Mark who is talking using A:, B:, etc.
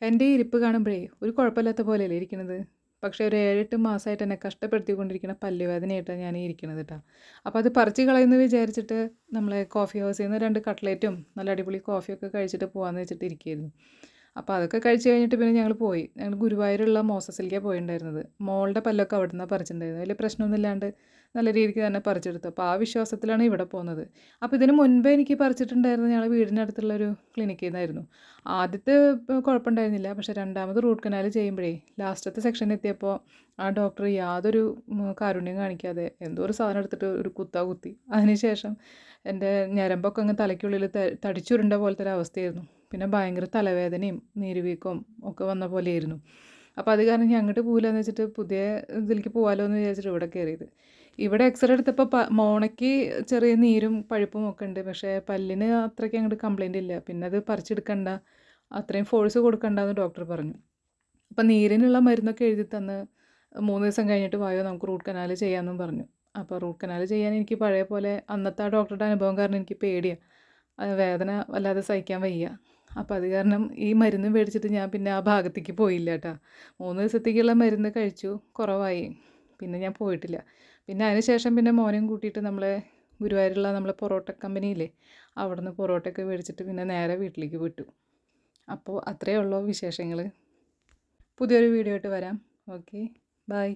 A: എൻ്റെ ഈ ഇരിപ്പ് കാണുമ്പോഴേ ഒരു കുഴപ്പമില്ലാത്ത പോലെയല്ലേ ഇരിക്കണത്. പക്ഷേ ഒരു 7, 8 മാസമായിട്ട് എന്നെ കഷ്ടപ്പെടുത്തിക്കൊണ്ടിരിക്കുന്ന പല്ലുവേദനയായിട്ടാണ് ഞാൻ ഈ ഇരിക്കണത് ട്ടാ. അപ്പോൾ അത് പറിച്ച് കളയുമെന്ന് വിചാരിച്ചിട്ട് നമ്മളെ കോഫി ഹൗസിൽ നിന്ന് 2 കട്ട്ലേറ്റും നല്ല അടിപൊളി കോഫിയൊക്കെ കഴിച്ചിട്ട് പോകാമെന്ന് വെച്ചിട്ട് ഇരിക്കുകയായിരുന്നു. അപ്പോൾ അതൊക്കെ കഴിച്ച് കഴിഞ്ഞിട്ട് പിന്നെ ഞങ്ങൾ ഗുരുവായൂരുള്ള മോസസിലേക്കാണ് പോയിട്ടുണ്ടായിരുന്നത്. മോളുടെ പല്ലൊക്കെ അവിടെ നിന്നാണ് പറിച്ചിട്ടുണ്ടായിരുന്നത്. വലിയ പ്രശ്നമൊന്നും ഇല്ലാണ്ട് നല്ല രീതിക്ക് തന്നെ പറിച്ചെടുത്തു. അപ്പോൾ ആ വിശ്വാസത്തിലാണ് ഇവിടെ പോകുന്നത്. അപ്പോൾ ഇതിന് മുൻപേ എനിക്ക് പറിച്ചിട്ടുണ്ടായിരുന്നത് ഞങ്ങളുടെ വീടിനടുത്തുള്ളൊരു ക്ലിനിക്കിൽ നിന്നായിരുന്നു. ആദ്യത്തെ കുഴപ്പമുണ്ടായിരുന്നില്ല. പക്ഷേ രണ്ടാമത് റൂട്ട് കനാൽ ചെയ്യുമ്പോഴേ ലാസ്റ്റത്തെ സെക്ഷൻ എത്തിയപ്പോൾ ആ ഡോക്ടർ യാതൊരു കാരുണ്യം കാണിക്കാതെ എന്തോ ഒരു സാധനം എടുത്തിട്ട് ഒരു കുത്താ കുത്തി. അതിനുശേഷം എൻ്റെ ഞരമ്പൊക്കെ അങ്ങ് തലയ്ക്കുള്ളിൽ തടിച്ചുരുണ്ട പോലത്തെ ഒരു അവസ്ഥയായിരുന്നു. പിന്നെ ഭയങ്കര തലവേദനയും നീരുവീക്കവും ഒക്കെ വന്ന പോലെയായിരുന്നു. അപ്പോൾ അത് കാരണം ഞാൻ അങ്ങോട്ട് പോകില്ലെന്ന് വെച്ചിട്ട് പുതിയ ഇതിലേക്ക് പോകാമല്ലോ എന്ന് വിചാരിച്ചിട്ട് ഇവിടെ കയറിയത്. ഇവിടെ എക്സ്റേ എടുത്തപ്പോൾ മോണയ്ക്ക് ചെറിയ നീരും പഴുപ്പും ഒക്കെ ഉണ്ട്. പക്ഷേ പല്ലിന് അത്രയ്ക്ക് അങ്ങോട്ട് കംപ്ലൈൻ്റ് ഇല്ല. പിന്നെ അത് പറിച്ചെടുക്കണ്ട, അത്രയും ഫോഴ്സ് കൊടുക്കണ്ടെന്ന് ഡോക്ടർ പറഞ്ഞു. അപ്പം നീരിനുള്ള മരുന്നൊക്കെ എഴുതി തന്ന് 3 ദിവസം കഴിഞ്ഞിട്ട് വായോ നമുക്ക് റൂട്ട് കനാൽ ചെയ്യാമെന്നും പറഞ്ഞു. അപ്പോൾ റൂട്ട് കനാൽ ചെയ്യാൻ എനിക്ക് പഴയ പോലെ അന്നത്തെ ആ ഡോക്ടറുടെ അനുഭവം കാരണം എനിക്ക് പേടിയാണ്. വേദന വല്ലാതെ സഹിക്കാൻ വയ്യ. അപ്പോൾ അത് കാരണം ഈ മരുന്ന് മേടിച്ചിട്ട് ഞാൻ പിന്നെ ആ ഭാഗത്തേക്ക് പോയില്ല കേട്ടോ. 3 ദിവസത്തേക്കുള്ള മരുന്ന് കഴിച്ചു, കുറവായി. പിന്നെ ഞാൻ പോയിട്ടില്ല. പിന്നെ അതിന് ശേഷം പിന്നെ മോനെയും കൂട്ടിയിട്ട് നമ്മളെ ഗുരുവായൂരുള്ള നമ്മളെ പൊറോട്ട കമ്പനിയില്ലേ, അവിടെ നിന്ന് പൊറോട്ടയൊക്കെ മേടിച്ചിട്ട് പിന്നെ നേരെ വീട്ടിലേക്ക് വിട്ടു. അപ്പോൾ അത്രയേ ഉള്ളൂ വിശേഷങ്ങൾ. പുതിയൊരു വീഡിയോ ആയിട്ട് വരാം. Okay, by.